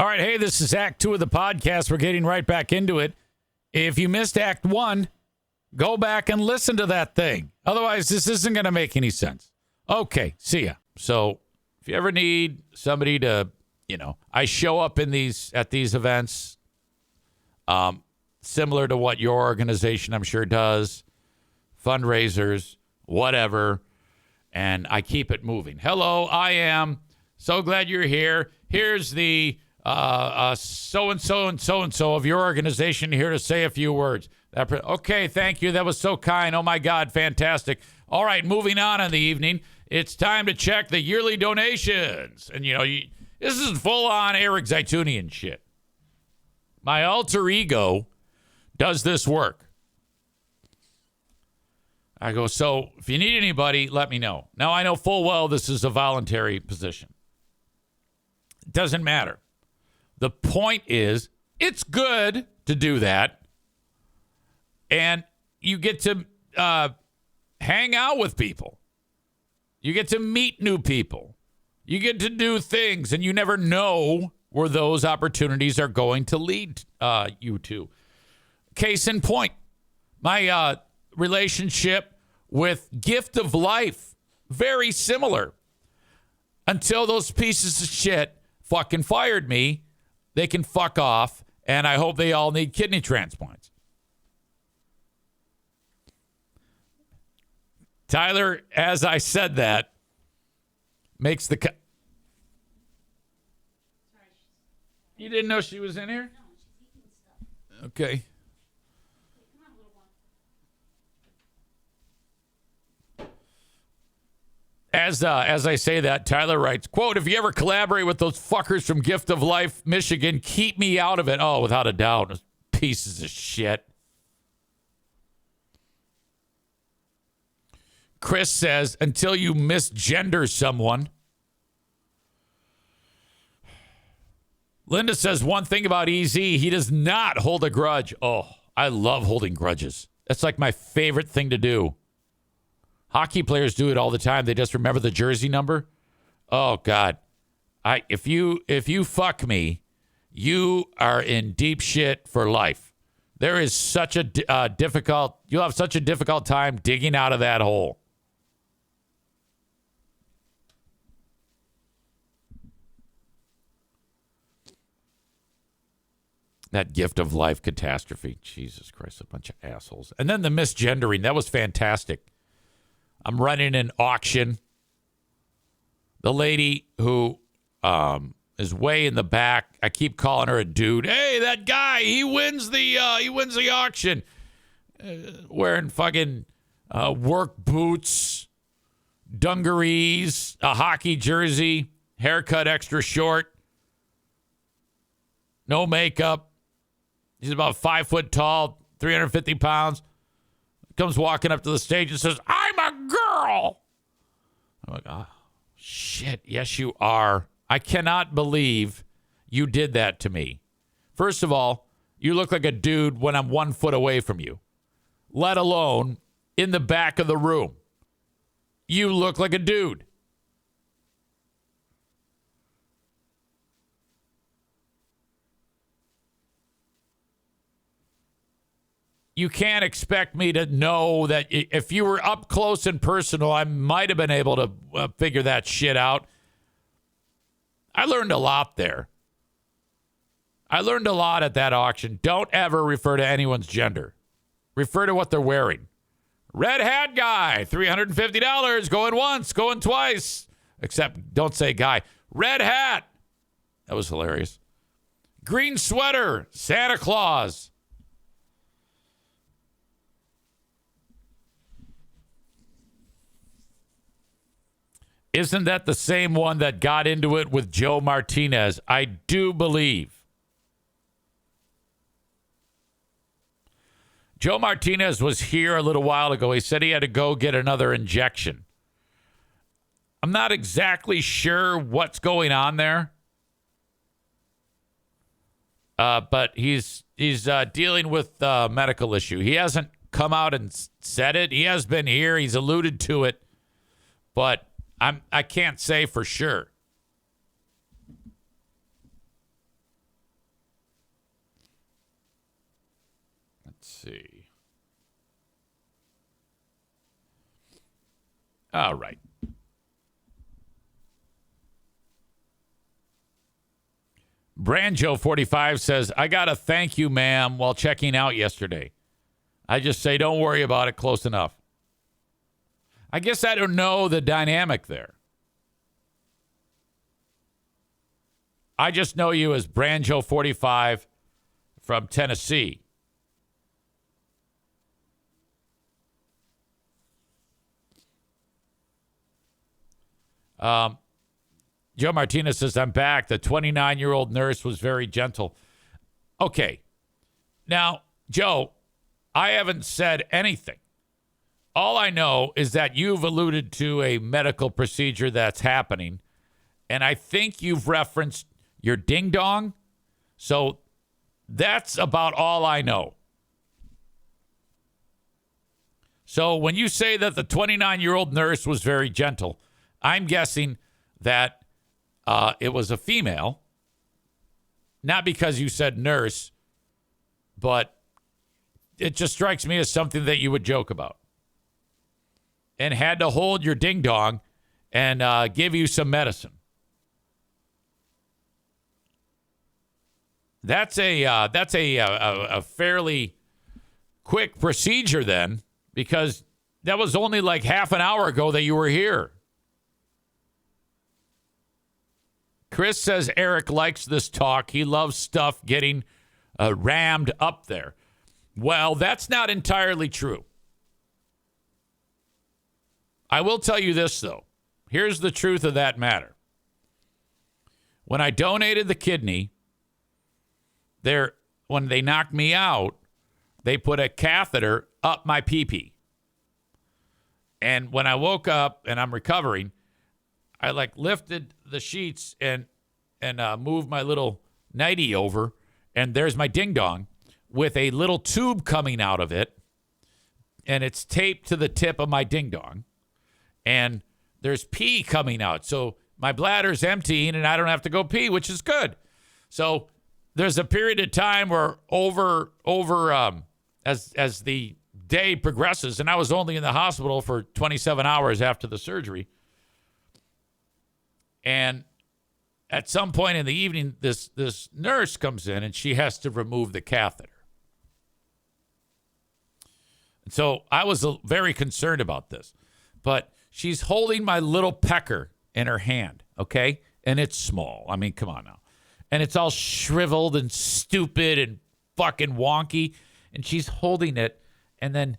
All right, hey, this is Act 2 of the podcast. We're getting right back into it. If you missed Act 1, go back and listen to that thing. Otherwise, this isn't going to make any sense. Okay, see ya. So if you ever need somebody to, I show up at these events, similar to what your organization, I'm sure, does, fundraisers, whatever, and I keep it moving. Hello, I am so glad you're here. Here's the so-and-so and so-and-so of your organization here to say a few words. Okay, thank you. That was so kind. Oh, my God, fantastic. All right, moving on in the evening. It's time to check the yearly donations. And, this is full-on Eric Zaitunian shit. My alter ego does this work. I go, so if you need anybody, let me know. Now, I know full well this is a voluntary position. It doesn't matter. The point is, it's good to do that. And you get to hang out with people. You get to meet new people. You get to do things, and you never know where those opportunities are going to lead you to. Case in point, my relationship with Gift of Life, very similar. Until those pieces of shit fucking fired me, they can fuck off, and I hope they all need kidney transplants. Tyler, as I said that, makes the... You didn't know she was in here? No, she's eating stuff. Okay. Come on, little one. As I say that, Tyler writes, quote, if you ever collaborate with those fuckers from Gift of Life, Michigan, keep me out of it. Oh, without a doubt. Pieces of shit. Chris says, until you misgender someone. Linda says one thing about EZ, he does not hold a grudge. Oh, I love holding grudges. That's like my favorite thing to do. Hockey players do it all the time. They just remember the jersey number. Oh God, if you fuck me, you are in deep shit for life. There is such a you'll have such a difficult time digging out of that hole. That Gift of Life catastrophe. Jesus Christ, a bunch of assholes. And then the misgendering. That was fantastic. I'm running an auction. The lady who is way in the back, I keep calling her a dude. Hey, that guy, he wins the auction. Wearing fucking work boots, dungarees, a hockey jersey, haircut extra short, no makeup. He's about 5 foot tall, 350 pounds. Comes walking up to the stage and says, I'm a girl. I'm like, oh, shit. Yes, you are. I cannot believe you did that to me. First of all, you look like a dude when I'm 1 foot away from you, let alone in the back of the room. You look like a dude. You can't expect me to know that if you were up close and personal, I might have been able to figure that shit out. I learned a lot there. I learned a lot at that auction. Don't ever refer to anyone's gender. Refer to what they're wearing. Red hat guy, $350, going once, going twice. Except don't say guy. Red hat. That was hilarious. Green sweater, Santa Claus. Isn't that the same one that got into it with Joe Martinez? I do believe. Joe Martinez was here a little while ago. He said he had to go get another injection. I'm not exactly sure what's going on there. But he's dealing with a medical issue. He hasn't come out and said it. He has been here. He's alluded to it. But I can't say for sure. Let's see. All right. Branjo45 says, I got a thank you, ma'am, while checking out yesterday. I just say, don't worry about it, close enough. I guess I don't know the dynamic there. I just know you as Branjo45 from Tennessee. Joe Martinez says, I'm back. The 29-year-old nurse was very gentle. Okay. Now, Joe, I haven't said anything. All I know is that you've alluded to a medical procedure that's happening, and I think you've referenced your ding-dong. So that's about all I know. So when you say that the 29-year-old nurse was very gentle, I'm guessing that it was a female, not because you said nurse, but it just strikes me as something that you would joke about. And had to hold your ding-dong and give you some medicine. That's a fairly quick procedure then, because that was only like half an hour ago that you were here. Chris says Eric likes this talk. He loves stuff getting rammed up there. Well, that's not entirely true. I will tell you this, though. Here's the truth of that matter. When I donated the kidney, when they knocked me out, they put a catheter up my pee-pee. And when I woke up and I'm recovering, I lifted the sheets and moved my little nightie over, and there's my ding-dong with a little tube coming out of it, and it's taped to the tip of my ding-dong, and there's pee coming out. So my bladder's emptying, and I don't have to go pee, which is good. So there's a period of time where as the day progresses, and I was only in the hospital for 27 hours after the surgery, and at some point in the evening, this nurse comes in, and she has to remove the catheter. And so I was very concerned about this. But she's holding my little pecker in her hand, okay? And it's small. I mean, come on now. And it's all shriveled and stupid and fucking wonky. And she's holding it. And then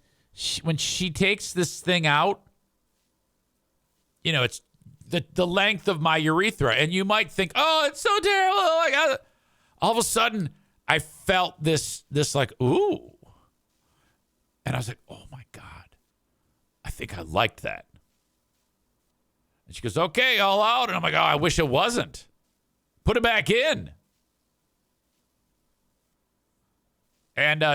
when she takes this thing out, it's the length of my urethra. And you might think, oh, it's so terrible. Oh, my God. All of a sudden, I felt this like, ooh. And I was like, oh, my God. I think I liked that. And she goes, okay, all out. And I'm like, oh, I wish it wasn't. Put it back in. And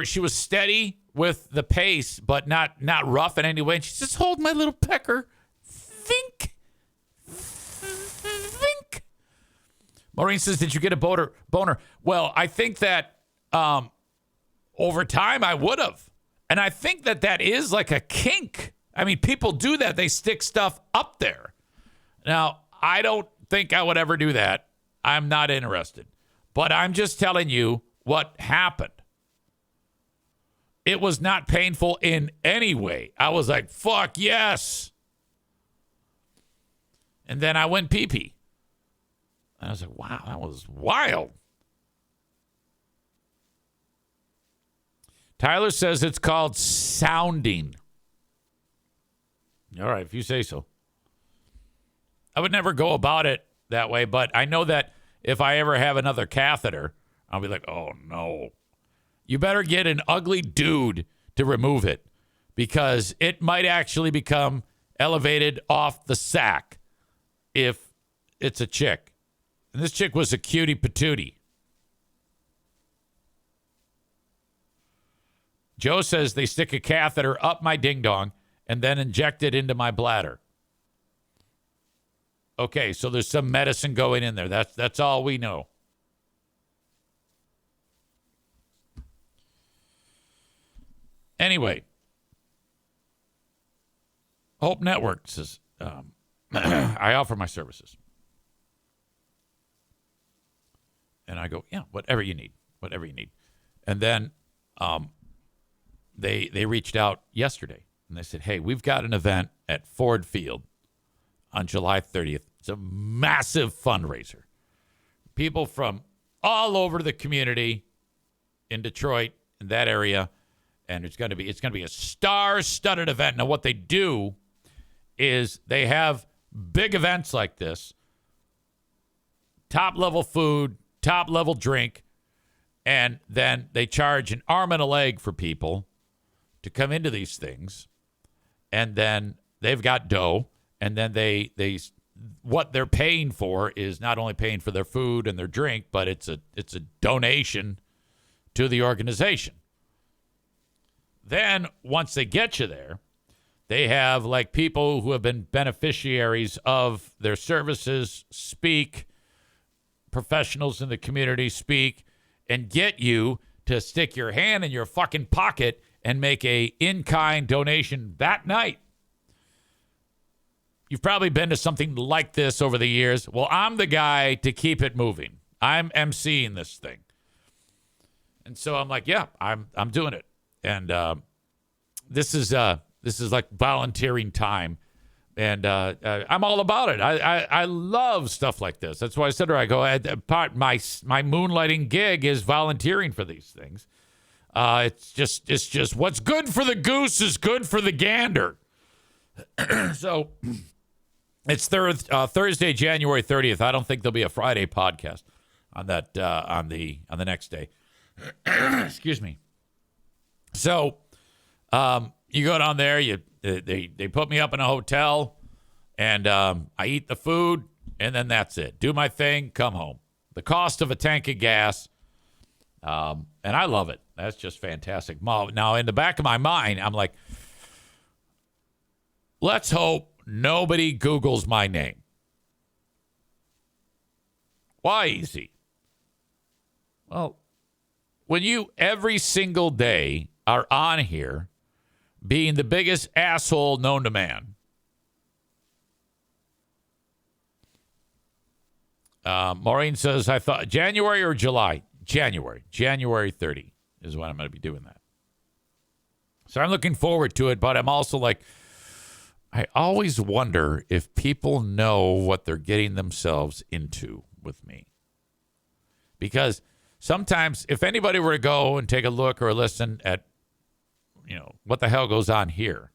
she was steady with the pace, but not rough in any way. And she just hold my little pecker. Think. Maureen says, did you get a boner? Well, I think that over time I would have. And I think that is like a kink. I mean, people do that. They stick stuff up there. Now, I don't think I would ever do that. I'm not interested. But I'm just telling you what happened. It was not painful in any way. I was like, fuck yes. And then I went pee-pee. And I was like, wow, that was wild. Tyler says it's called sounding. All right, if you say so. I would never go about it that way, but I know that if I ever have another catheter, I'll be like, oh, no. You better get an ugly dude to remove it because it might actually become elevated off the sack if it's a chick. And this chick was a cutie patootie. Joe says they stick a catheter up my ding-dong and then inject it into my bladder. Okay, so there's some medicine going in there. That's all we know. Anyway, Hope Network says, I offer my services. And I go, yeah, whatever you need. And then they reached out yesterday, and they said, hey, we've got an event at Ford Field on July 30th. It's a massive fundraiser. People from all over the community in Detroit, in that area, and it's going to be a star-studded event. Now, what they do is they have big events like this, top-level food, top-level drink, and then they charge an arm and a leg for people to come into these things, and then they've got dough, and then they what they're paying for is not only paying for their food and their drink, but it's a donation to the organization. Then once they get you there, they have like people who have been beneficiaries of their services speak, professionals in the community speak, and get you to stick your hand in your fucking pocket and make a in-kind donation that night. You've probably been to something like this over the years. Well, I'm the guy to keep it moving. I'm emceeing this thing. And so I'm like, yeah, I'm doing it. And this is like volunteering time. And I'm all about it. I love stuff like this. That's why I said to her, I go, my moonlighting gig is volunteering for these things. It's just what's good for the goose is good for the gander. So it's Thursday, January 30th. I don't think there'll be a Friday podcast on that on the next day. Excuse me. So you go down there, they put me up in a hotel, and I eat the food, and then that's it. Do my thing, come home. The cost of a tank of gas, and I love it. That's just fantastic. Now, in the back of my mind, I'm like, let's hope nobody Googles my name. Why, Easy? Well, when you every single day are on here being the biggest asshole known to man, Maureen says, I thought January or July? January 30 is when I'm going to be doing that. So I'm looking forward to it, but I'm also like, I always wonder if people know what they're getting themselves into with me. Because sometimes if anybody were to go and take a look or listen at, what the hell goes on here,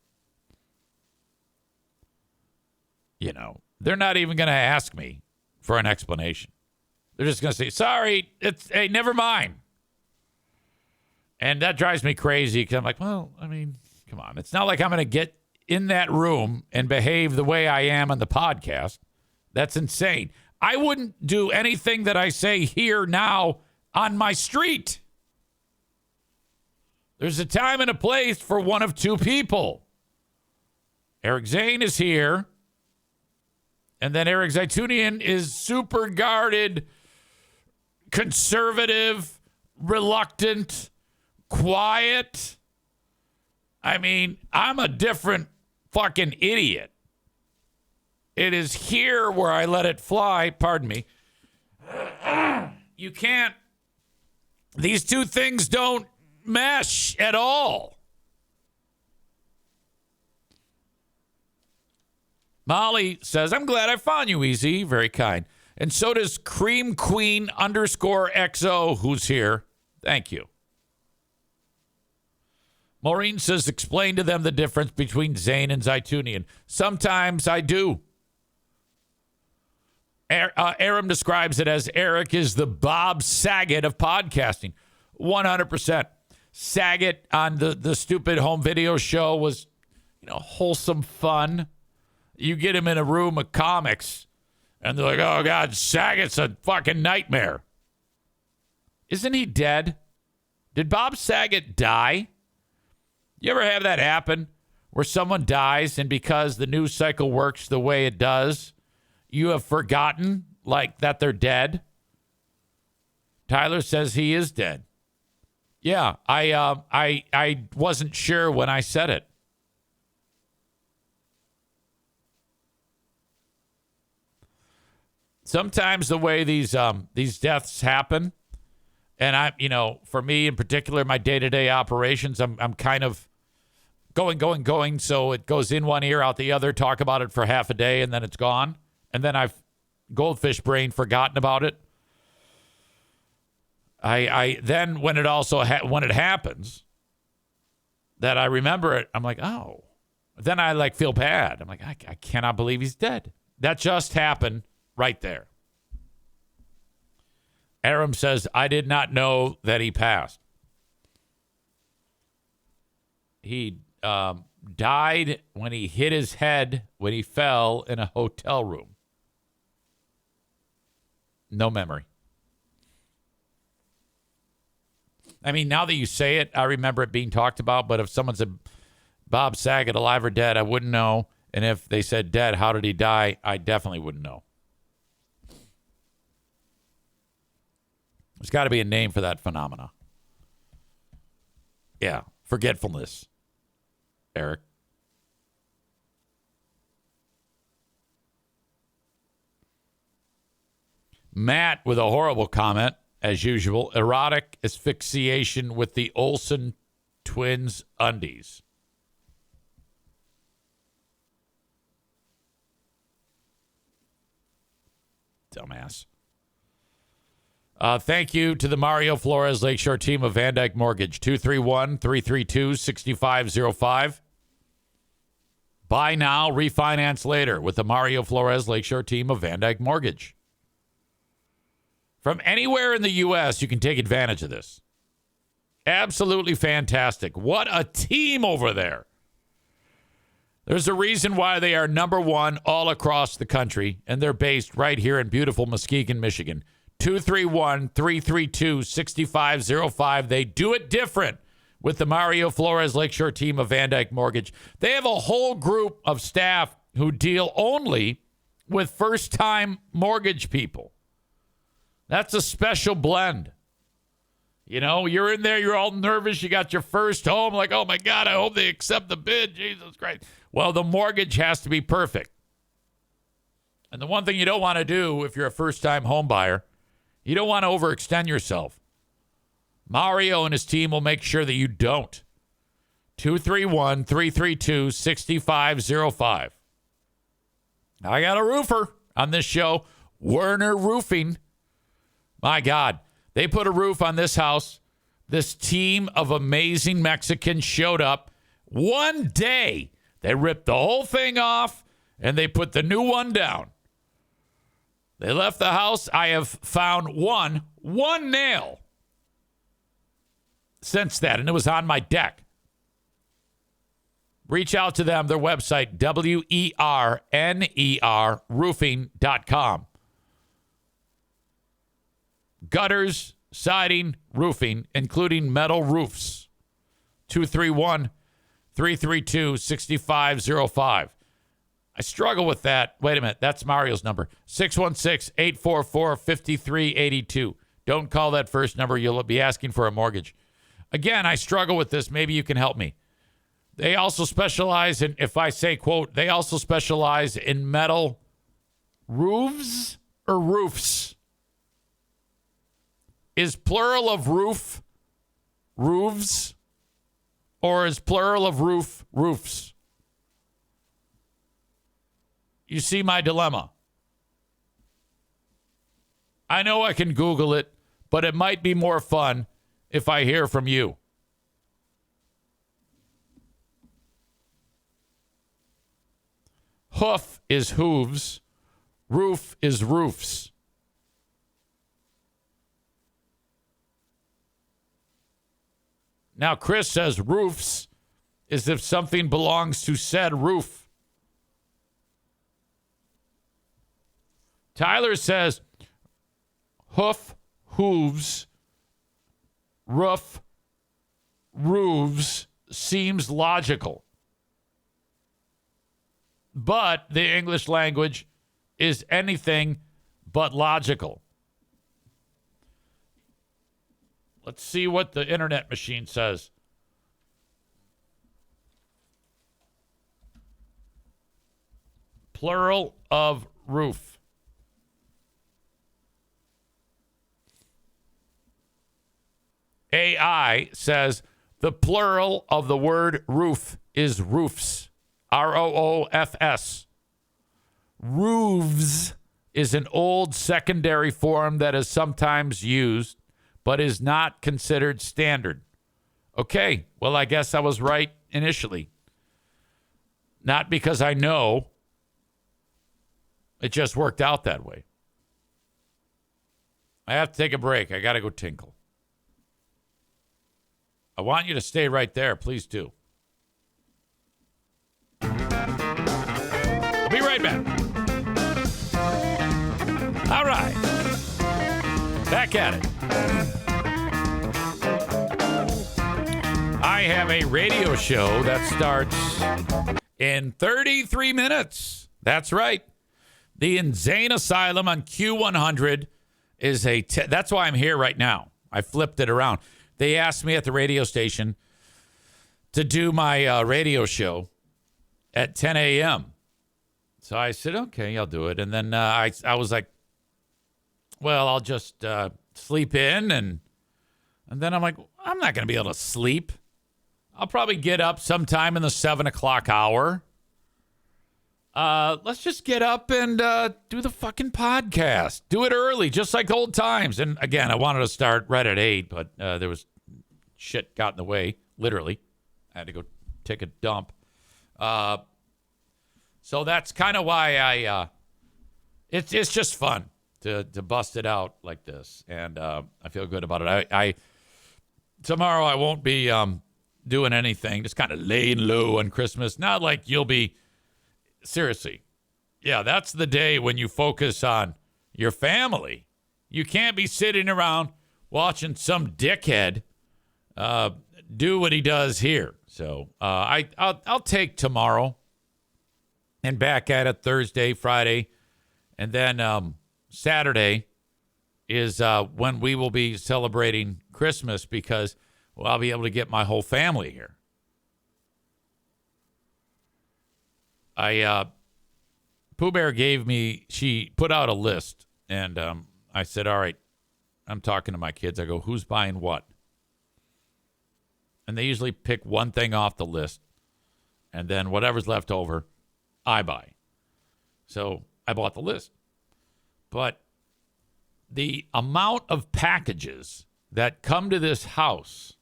they're not even going to ask me for an explanation. They're just going to say, sorry, hey, never mind. And that drives me crazy because I'm like, well, I mean, come on. It's not like I'm going to get in that room and behave the way I am on the podcast. That's insane. I wouldn't do anything that I say here now on my street. There's a time and a place for one of two people. Eric Zane is here. And then Eric Zaitunian is super guarded, conservative, reluctant, quiet. I mean, I'm a different fucking idiot. It is here where I let it fly. Pardon me. You can't. These two things don't mesh at all. Molly says, I'm glad I found you, Easy. Very kind. And so does Cream Queen _XO, who's here. Thank you. Maureen says, explain to them the difference between Zane and Zaitunian. Sometimes I do. Aram describes it as Eric is the Bob Saget of podcasting. 100%. Saget on the stupid home video show was, wholesome fun. You get him in a room of comics, and they're like, oh, God, Saget's a fucking nightmare. Isn't he dead? Did Bob Saget die? You ever have that happen where someone dies, and because the news cycle works the way it does, you have forgotten, like, that they're dead? Tyler says he is dead. Yeah, I wasn't sure when I said it. Sometimes the way these deaths happen, and for me in particular, my day-to-day operations, I'm kind of going. So it goes in one ear, out the other. Talk about it for half a day, and then it's gone. And then I've goldfish brain forgotten about it. I then when it also when it happens, that I remember it, I'm like, oh. Then I like feel bad. I'm like, I cannot believe he's dead. That just happened right there. Aram says, I did not know that he passed. He died when he hit his head when he fell in a hotel room. No memory. I mean, now that you say it, I remember it being talked about, but if someone said Bob Saget alive or dead, I wouldn't know. And if they said dead, how did he die? I definitely wouldn't know. There's got to be a name for that phenomena. Yeah, forgetfulness, Eric. Matt with a horrible comment, as usual. Erotic asphyxiation with the Olsen twins undies. Dumbass. Thank you to the Mario Flores Lakeshore team of Van Dyke Mortgage. 231-332-6505. Buy now, refinance later with the Mario Flores Lakeshore team of Van Dyke Mortgage. From anywhere in the U.S., you can take advantage of this. Absolutely fantastic. What a team over there. There's a reason why they are number one all across the country, and they're based right here in beautiful Muskegon, Michigan. 231-332-6505. They do it different with the Mario Flores Lakeshore team of Van Dyke Mortgage. They have a whole group of staff who deal only with first-time mortgage people. That's a special blend. You know, you're in there, you're all nervous, you got your first home, like, oh my God, I hope they accept the bid, Jesus Christ. Well, the mortgage has to be perfect. And the one thing you don't want to do if you're a first-time home buyer, you don't want to overextend yourself. Mario and his team will make sure that you don't. 231-332-6505. I got a roofer on this show, Werner Roofing. My God, they put a roof on this house. This team of amazing Mexicans showed up. One day, they ripped the whole thing off, and they put the new one down. They left the house. I have found one nail since then, and it was on my deck. Reach out to them, their website, WERNER roofing.com. Gutters, siding, roofing, including metal roofs. 231-332-6505. I struggle with that. Wait a minute. That's Mario's number. 616-844-5382. Don't call that first number. You'll be asking for a mortgage. Again, I struggle with this. Maybe you can help me. They also specialize in, if I say, quote, they also specialize in metal roofs or roofs. Is plural of roof roofs, or is plural of roof roofs? You see my dilemma. I know I can Google it, but it might be more fun if I hear from you. Hoof is hooves. Roof is roofs. Now, Chris says roofs is if something belongs to said roof. Tyler says hoof, hooves, roof, roofs seems logical. But the English language is anything but logical. Let's see what the internet machine says. Plural of roof. AI says the plural of the word roof is roofs. ROOFS. Roofs is an old secondary form that is sometimes used, but is not considered standard. Okay, well, I guess I was right initially. Not because I know. It just worked out that way. I have to take a break. I got to go tinkle. I want you to stay right there. Please do. I'll be right back. All right. Back at it. I have a radio show that starts in 33 minutes. That's right. The Insane Asylum on Q100 is that's why I'm here right now. I flipped it around. They asked me at the radio station to do my radio show at 10 a.m. So I said, okay, I'll do it. And then I was like, well, I'll just sleep in. And then I'm like, I'm not going to be able to sleep. I'll probably get up sometime in the 7 o'clock hour. Let's just get up and do the fucking podcast. Do it early, just like old times. And again, I wanted to start right at 8, but there was shit got in the way, literally. I had to go take a dump. So that's kind of why it's just fun to bust it out like this. And I feel good about it. Tomorrow I won't be doing anything, just kind of laying low on Christmas. Not like you'll be. Seriously. Yeah, that's the day when you focus on your family. You can't be sitting around watching some dickhead do what he does here. So I'll take tomorrow and back at it Thursday, Friday. And then Saturday is when we will be celebrating Christmas because I'll be able to get my whole family here. Pooh Bear she put out a list, and I said, all right, I'm talking to my kids. I go, who's buying what? And they usually pick one thing off the list, and then whatever's left over, I buy. So I bought the list. But the amount of packages that come to this house,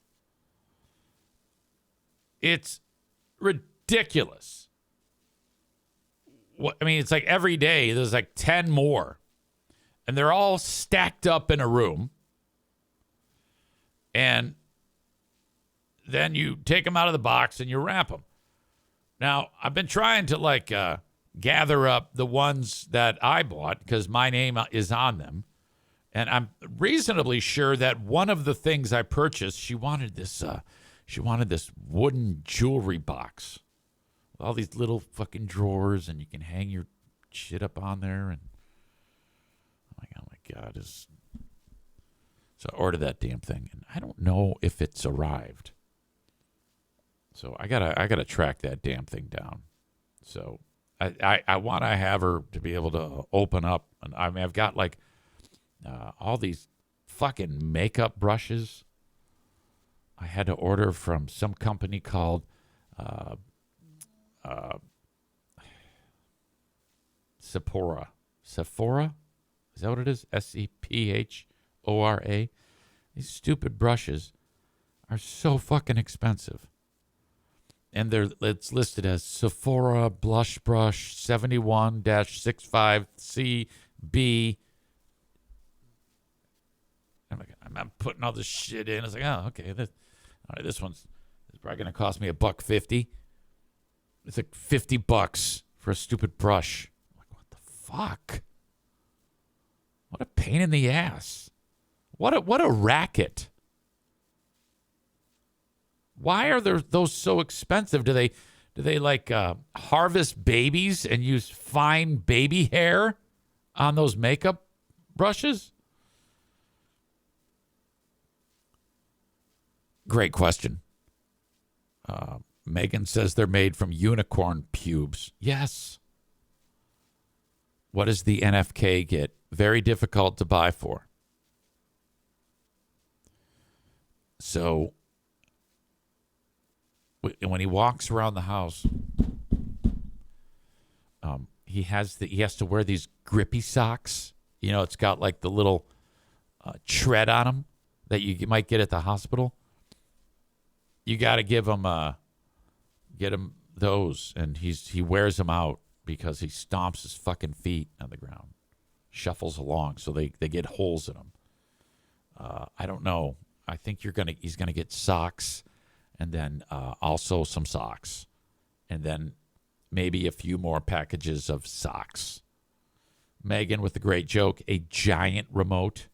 it's ridiculous. I mean, it's like every day there's like 10 more. And they're all stacked up in a room. And then you take them out of the box and you wrap them. Now, I've been trying to gather up the ones that I bought because my name is on them. And I'm reasonably sure that one of the things I purchased, she wanted this wooden jewelry box. All these little fucking drawers, and you can hang your shit up on there. And oh my God, so I ordered that damn thing, and I don't know if it's arrived. So I gotta track that damn thing down. So I want to have her to be able to open up, and I mean I've got all these fucking makeup brushes. I had to order from some company called. Sephora? Is that what it is? Sephora? These stupid brushes are so fucking expensive. And it's listed as Sephora Blush Brush 71-65CB. I'm putting all this shit in. It's like, oh, okay. All right, this one's probably going to cost me $1.50. It's like $50 for a stupid brush. I'm like, what the fuck? What a pain in the ass. What a racket. Why are those so expensive? Do they harvest babies and use fine baby hair on those makeup brushes? Great question. Megan says they're made from unicorn pubes. Yes. What does the NFK get? Very difficult to buy for. So when he walks around the house, he has to wear these grippy socks. You know, it's got like the little tread on them that you might get at the hospital. You got to get him those, and he wears them out because he stomps his fucking feet on the ground, shuffles along, so they get holes in them. I don't know. I think he's gonna get socks, and then also some socks, and then maybe a few more packages of socks. Megan with the great joke, a giant remote.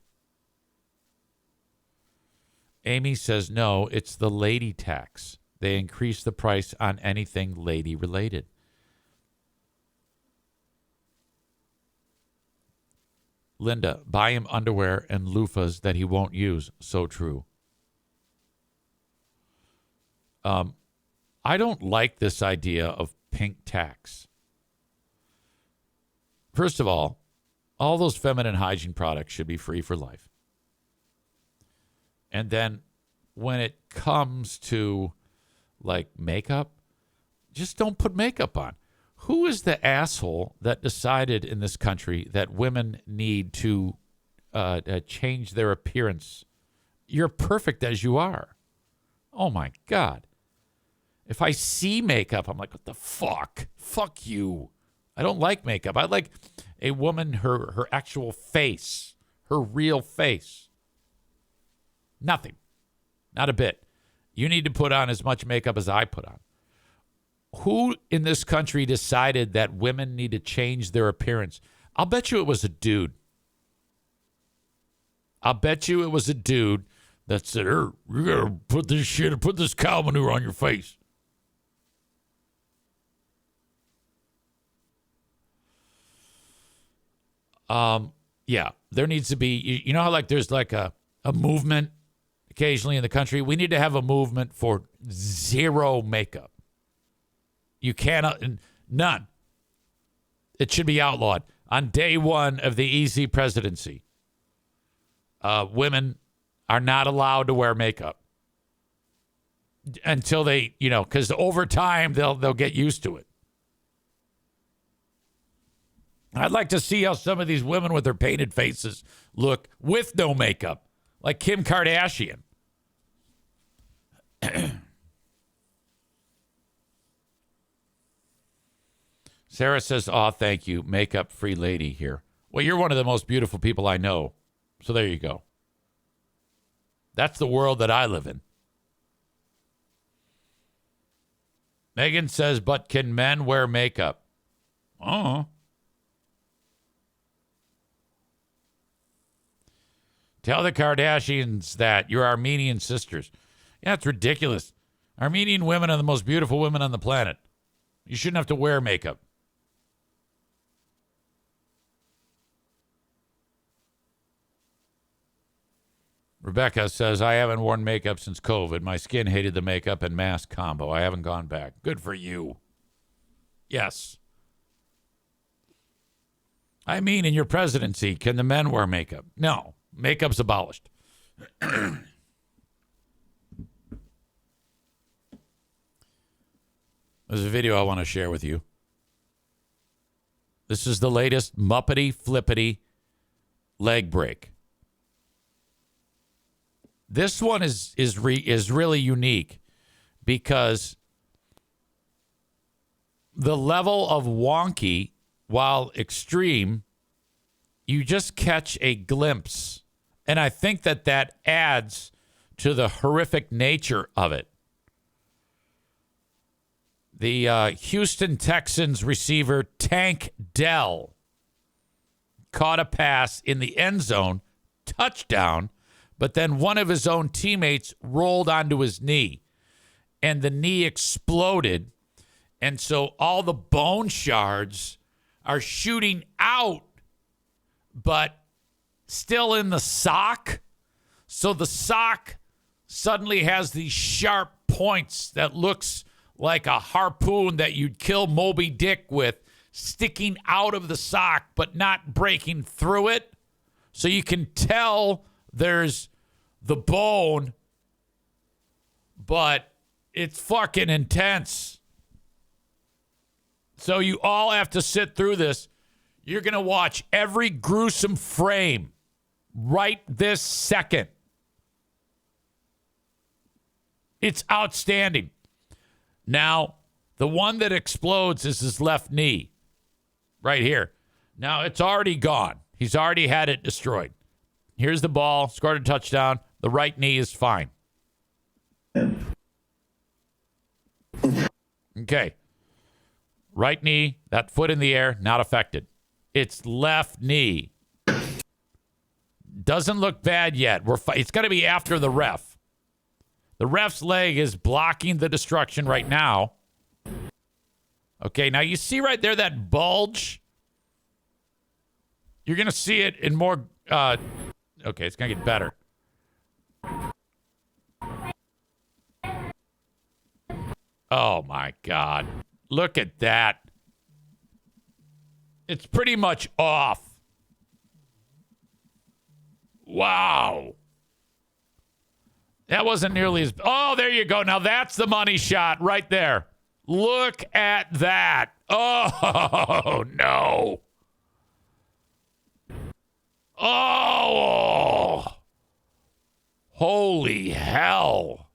Amy says, no, it's the lady tax. They increase the price on anything lady related. Linda, buy him underwear and loofahs that he won't use. So true. I don't like this idea of pink tax. First of all those feminine hygiene products should be free for life. And then when it comes to like makeup, just don't put makeup on. Who is the asshole that decided in this country that women need to change their appearance? You're perfect as you are. Oh, my God. If I see makeup, I'm like, what the fuck? Fuck you. I don't like makeup. I like a woman, her actual face, her real face. Nothing. Not a bit. You need to put on as much makeup as I put on. Who in this country decided that women need to change their appearance? I'll bet you it was a dude. I'll bet you it was a dude that said, you gotta put this cow manure on your face. Yeah, there needs to be, you know how like there's like a movement occasionally in the country? We need to have a movement for zero makeup. You cannot, none. It should be outlawed. On day one of the EZ presidency, women are not allowed to wear makeup until they, because over time they'll get used to it. I'd like to see how some of these women with their painted faces look with no makeup, like Kim Kardashian. Sarah says, oh, thank you. Makeup free lady here. Well, you're one of the most beautiful people I know. So there you go. That's the world that I live in. Megan says, but can men wear makeup? Oh. Tell the Kardashians that you're Armenian sisters. Yeah, it's ridiculous. Armenian women are the most beautiful women on the planet. You shouldn't have to wear makeup. Rebecca says, I haven't worn makeup since COVID. My skin hated the makeup and mask combo. I haven't gone back. Good for you. Yes. I mean, in your presidency, can the men wear makeup? No. Makeup's abolished. There's a video I want to share with you. This is the latest Muppety Flippity leg break. This one is really unique because the level of wonky, while extreme, you just catch a glimpse. And I think that adds to the horrific nature of it. The Houston Texans receiver Tank Dell caught a pass in the end zone, touchdown, but then one of his own teammates rolled onto his knee, and the knee exploded. And so all the bone shards are shooting out, but still in the sock. So the sock suddenly has these sharp points that looks like a harpoon that you'd kill Moby Dick with, sticking out of the sock but not breaking through it. So you can tell there's the bone, but it's fucking intense. So you all have to sit through this. You're going to watch every gruesome frame right this second. It's outstanding. Now, the one that explodes is his left knee right here. Now, it's already gone. He's already had it destroyed. Here's the ball, scored a touchdown. The right knee is fine. Okay. Right knee, that foot in the air, not affected. It's left knee. Doesn't look bad yet. It's going to be after the ref. The ref's leg is blocking the destruction right now. Okay, now you see right there that bulge? You're going to see it in more... okay, it's going to get better. Oh, my God. Look at that. It's pretty much off. Wow. That wasn't nearly as... Oh, there you go. Now that's the money shot right there. Look at that. Oh, no. Oh. Holy hell.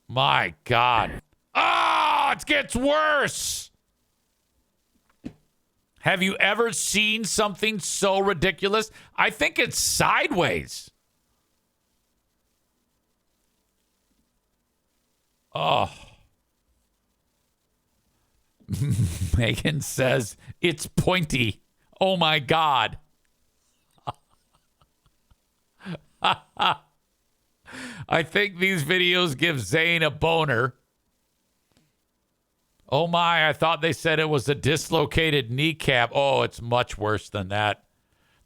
My God. Oh, it gets worse. Have you ever seen something so ridiculous? I think it's sideways. Oh. Megan says it's pointy. Oh, my God. I think these videos give Zane a boner. Oh, my. I thought they said it was a dislocated kneecap. Oh, it's much worse than that.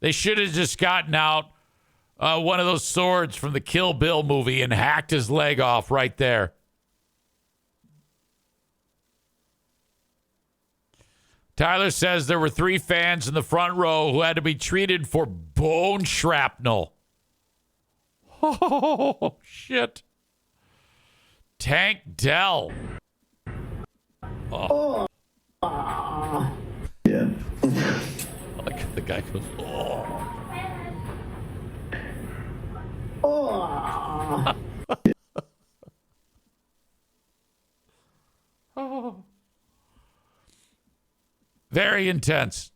They should have just gotten out one of those swords from the Kill Bill movie and hacked his leg off right there. Tyler says there were 3 fans in the front row who had to be treated for bone shrapnel. Oh, shit. Tank Dell. Oh. Yeah. Like the guy goes, oh. Oh. Very intense.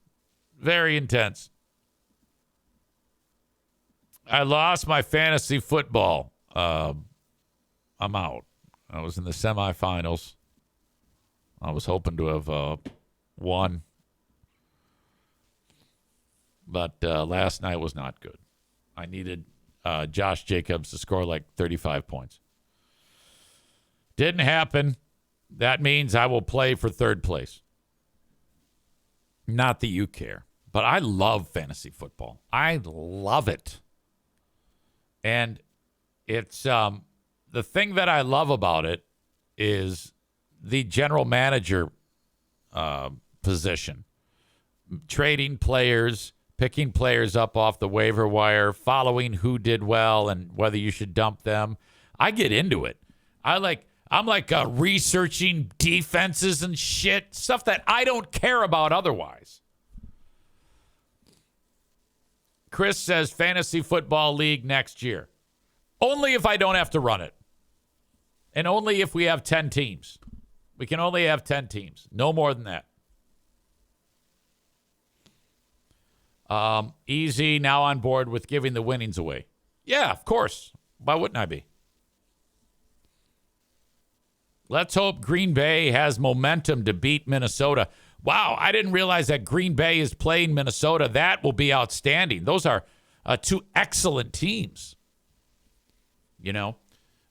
Very intense. I lost my fantasy football. I'm out. I was in the semifinals. I was hoping to have won. But last night was not good. I needed Josh Jacobs to score like 35 points. Didn't happen. That means I will play for third place. Not that you care. But I love fantasy football. I love it. And it's the thing that I love about it is the general manager position. Trading players, picking players up off the waiver wire, following who did well and whether you should dump them. I get into it. I'm like researching defenses and shit, stuff that I don't care about otherwise. Chris says fantasy football league next year. Only if I don't have to run it. And only if we have 10 teams. We can only have 10 teams. No more than that. Easy now on board with giving the winnings away. Yeah, of course. Why wouldn't I be? Let's hope Green Bay has momentum to beat Minnesota. Wow, I didn't realize that Green Bay is playing Minnesota. That will be outstanding. Those are 2 excellent teams. You know,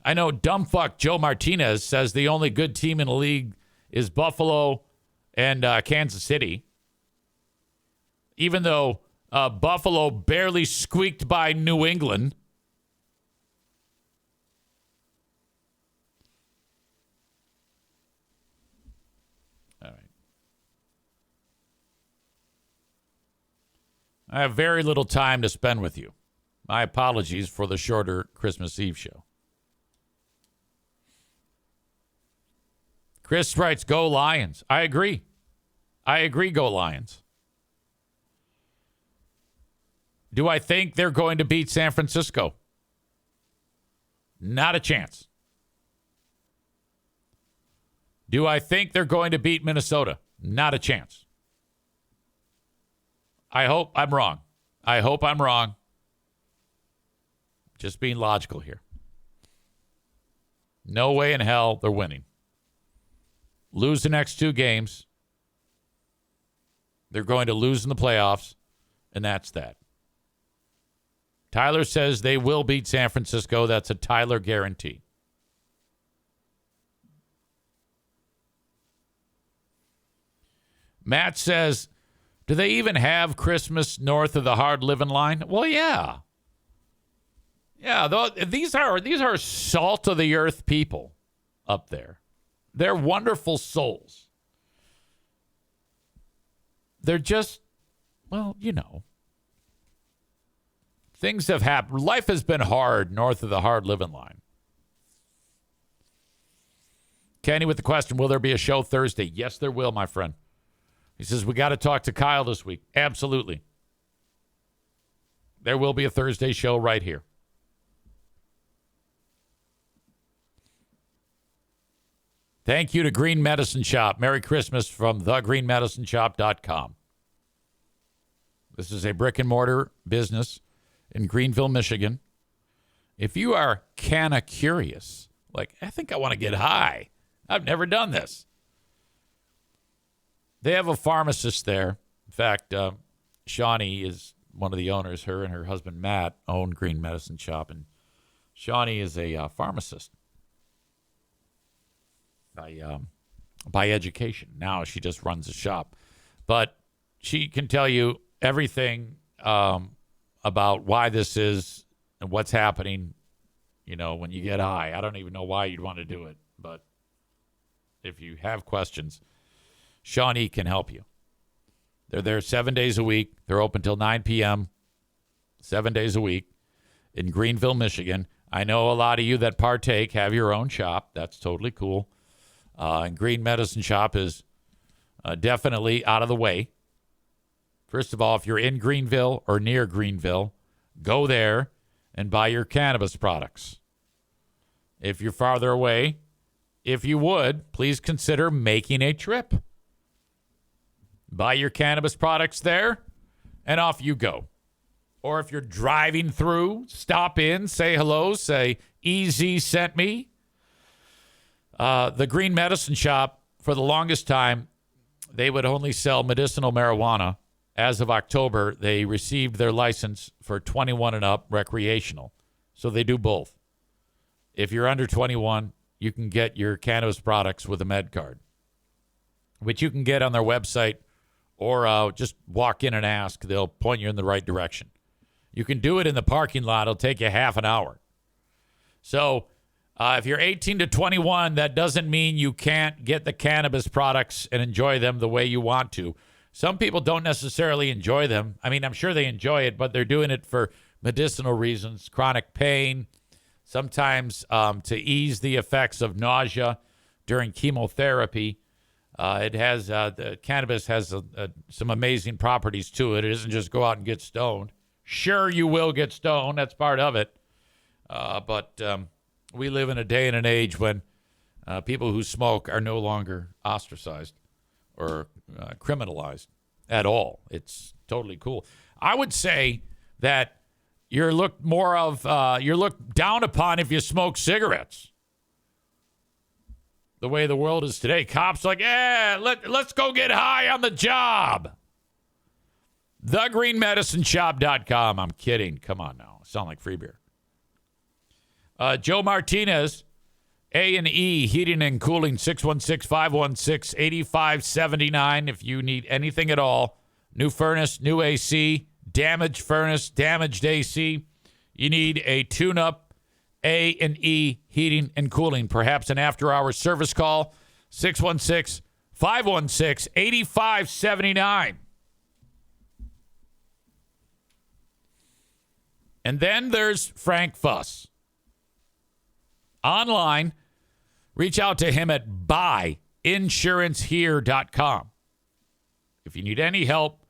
I know dumbfuck Joe Martinez says the only good team in the league is Buffalo and Kansas City. Even though Buffalo barely squeaked by New England. All right. I have very little time to spend with you. My apologies for the shorter Christmas Eve show. Chris writes, go Lions. I agree. Go Lions. Do I think they're going to beat San Francisco? Not a chance. Do I think they're going to beat Minnesota? Not a chance. I hope I'm wrong. Just being logical here. No way in hell they're winning. Lose the next 2 games. They're going to lose in the playoffs, and that's that. Tyler says they will beat San Francisco. That's a Tyler guarantee. Matt says, do they even have Christmas north of the hard living line? Well, yeah. Yeah, these are salt of the earth people up there. They're wonderful souls. They're just, well, you know. Things have happened. Life has been hard north of the hard living line. Kenny with the question, will there be a show Thursday? Yes, there will, my friend. He says, we got to talk to Kyle this week. Absolutely. There will be a Thursday show right here. Thank you to Green Medicine Shop. Merry Christmas from thegreenmedicineshop.com. This is a brick and mortar business in Greenville, Michigan. If you are kinda curious, like, I think I want to get high. I've never done this. They have a pharmacist there. In fact, Shawnee is one of the owners. Her and her husband, Matt, own Green Medicine Shop. And Shawnee is a pharmacist by education. Now she just runs a shop. But she can tell you everything about why this is and what's happening, you know, when you get high. I don't even know why you'd want to do it. But if you have questions, Shawnee can help you. They're there 7 days a week. They're open till 9 p.m., 7 days a week in Greenville, Michigan. I know a lot of you that partake have your own shop. That's totally cool. And Green Medicine Shop is definitely out of the way. First of all, if you're in Greenville or near Greenville, go there and buy your cannabis products. If you're farther away, if you would, please consider making a trip. Buy your cannabis products there, and off you go. Or if you're driving through, stop in, say hello, say, EZ sent me. The Green Medicine Shop, for the longest time, they would only sell medicinal marijuana. As of October, they received their license for 21 and up recreational. So they do both. If you're under 21, you can get your cannabis products with a med card, which you can get on their website, or just walk in and ask. They'll point you in the right direction. You can do it in the parking lot. It'll take you half an hour. So if you're 18 to 21, that doesn't mean you can't get the cannabis products and enjoy them the way you want to. Some people don't necessarily enjoy them. I mean, I'm sure they enjoy it, but they're doing it for medicinal reasons, chronic pain, sometimes to ease the effects of nausea during chemotherapy. The cannabis has some amazing properties to it. It isn't just go out and get stoned. Sure, you will get stoned. That's part of it. But we live in a day and an age when people who smoke are no longer ostracized or criminalized at all. It's totally cool. I would say that you're looked down upon if you smoke cigarettes. The way the world is today, cops like, let's go get high on the job. TheGreenMedicineShop.com. I'm kidding. Come on now. Sound like free beer. Joe Martinez, A&E Heating and Cooling, 616-516-8579. If you need anything at all, new furnace, new AC, damaged furnace, damaged AC. You need a tune-up, A&E heating and cooling. Perhaps an after-hours service call, 616-516-8579. And then there's Frank Fuss. Online, reach out to him at buyinsurancehere.com. If you need any help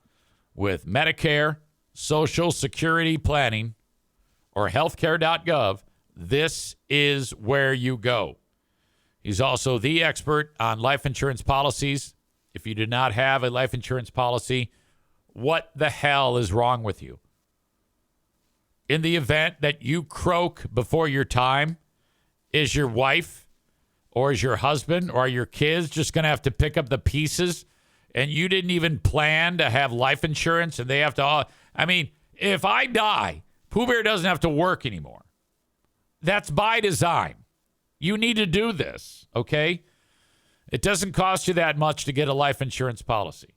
with Medicare, Social Security planning, or healthcare.gov, this is where you go. He's also the expert on life insurance policies. If you do not have a life insurance policy, what the hell is wrong with you? In the event that you croak before your time, is your wife or is your husband or are your kids just going to have to pick up the pieces and you didn't even plan to have life insurance and they have to, I mean, if I die, Pooh Bear doesn't have to work anymore. That's by design. You need to do this, okay? It doesn't cost you that much to get a life insurance policy.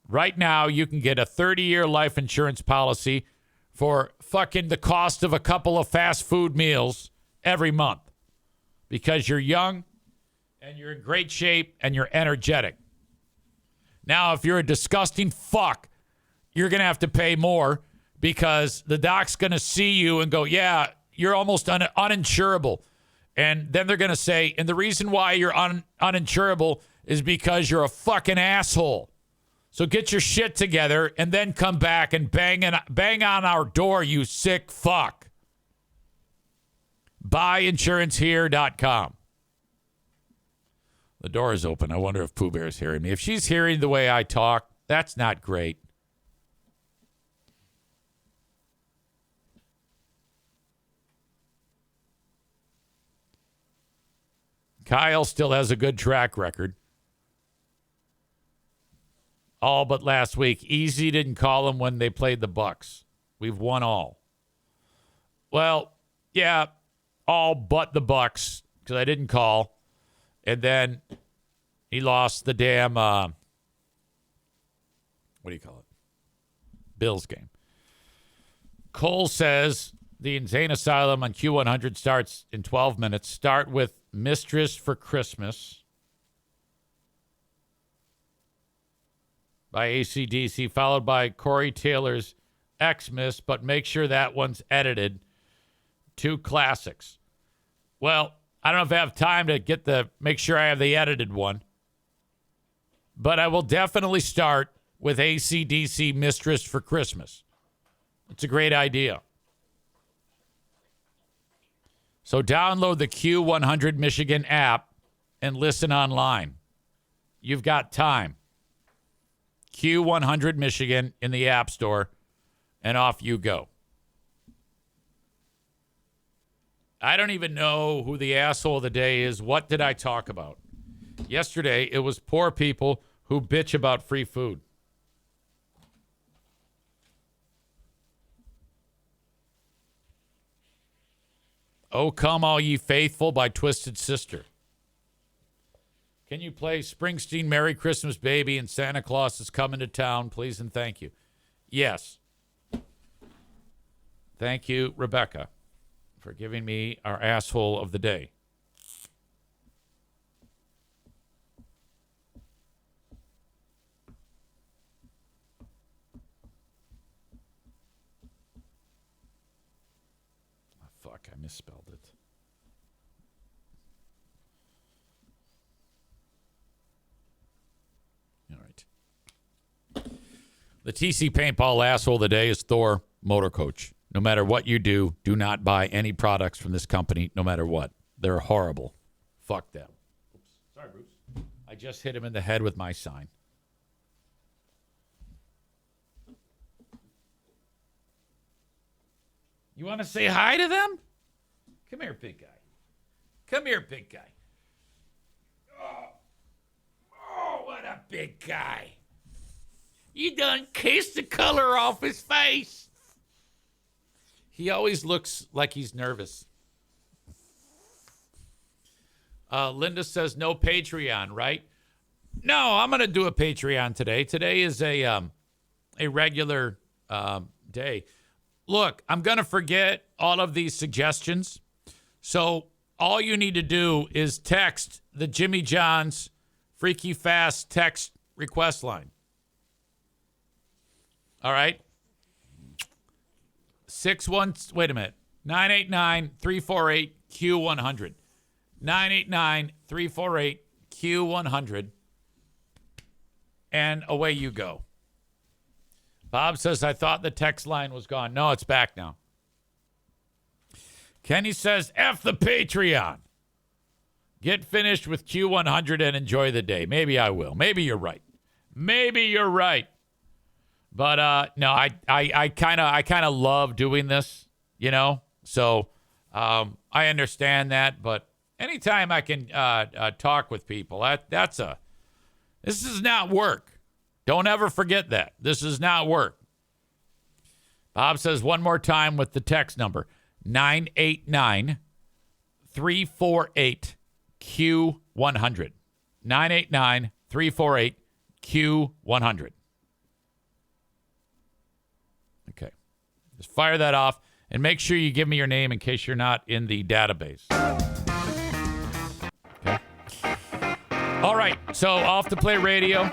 Right now, you can get a 30-year life insurance policy for fucking the cost of a couple of fast food meals every month because you're young and you're in great shape and you're energetic. Now, if you're a disgusting fuck, you're going to have to pay more because the doc's going to see you and go, yeah, you're almost uninsurable. And then they're going to say, and the reason why you're uninsurable is because you're a fucking asshole. So get your shit together and then come back and bang on our door, you sick fuck. Buyinsurancehere.com. The door is open. I wonder if Pooh Bear's hearing me. If she's hearing the way I talk, that's not great. Kyle still has a good track record. All but last week. Easy didn't call him when they played the Bucks. We've won all. Well, yeah, all but the Bucks because I didn't call. And then he lost the damn, what do you call it? Bills game. Cole says the Insane Asylum on Q100 starts in 12 minutes. Start with Mistress for Christmas by AC/DC, followed by Corey Taylor's Xmas, but make sure that one's edited. Two classics. Well, I don't know if I have time to make sure I have the edited one, but I will definitely start with AC/DC Mistress for Christmas. It's a great idea. So download the Q100 Michigan app and listen online. You've got time. Q100 Michigan in the App Store, and off you go. I don't even know who the asshole of the day is. What did I talk about? Yesterday, it was poor people who bitch about free food. Oh, Come All Ye Faithful by Twisted Sister. Can you play Springsteen, Merry Christmas, Baby, and Santa Claus is Coming to Town, please and thank you? Yes. Thank you, Rebecca, for giving me our asshole of the day. Oh, fuck, I misspelled it. All right. The TC Paintball asshole of the day is Thor Motor Coach. No matter what you do, do not buy any products from this company, no matter what. They're horrible. Fuck them. Oops. Sorry, Bruce. I just hit him in the head with my sign. You want to say hi to them? Come here, big guy. Come here, big guy. Oh, what a big guy. You done kissed the color off his face. He always looks like he's nervous. Linda says no Patreon, right? No, I'm going to do a Patreon today. Today is a regular day. Look, I'm going to forget all of these suggestions. So all you need to do is text the Jimmy John's Freaky Fast text request line. All right? 989-348-Q100. 989-348-Q100. And away you go. Bob says, I thought the text line was gone. No, it's back now. Kenny says, F the Patreon. Get finished with Q100 and enjoy the day. Maybe I will. Maybe you're right. Maybe you're right. But no, I kind of love doing this, you know. So I understand that. But anytime I can talk with people, this is not work. Don't ever forget that. This is not work. Bob says one more time with the text number, 989-348-Q100. 989-348-Q100. Okay. Just fire that off and make sure you give me your name in case you're not in the database. Okay. All right. So off to play radio.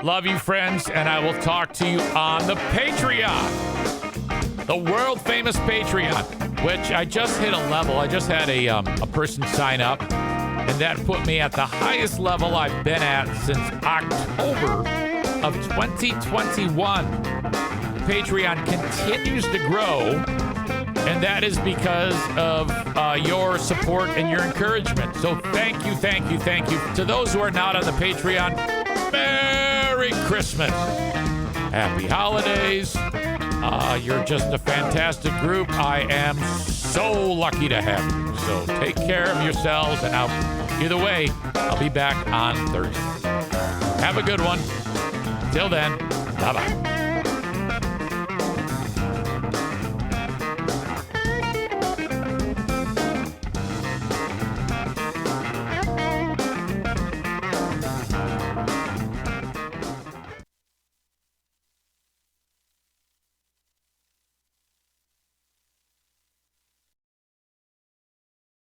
Love you, friends, and I will talk to you on the Patreon, the world famous Patreon, which I just hit a level. I just had a person sign up, and that put me at the highest level I've been at since October of 2021. Patreon continues to grow, and that is because of your support and your encouragement. So thank you. To those who are not on the Patreon, Merry Christmas. Happy holidays. You're just a fantastic group. I am so lucky to have you. So take care of yourselves. And either way, I'll be back on Thursday. Have a good one. Till then, bye-bye.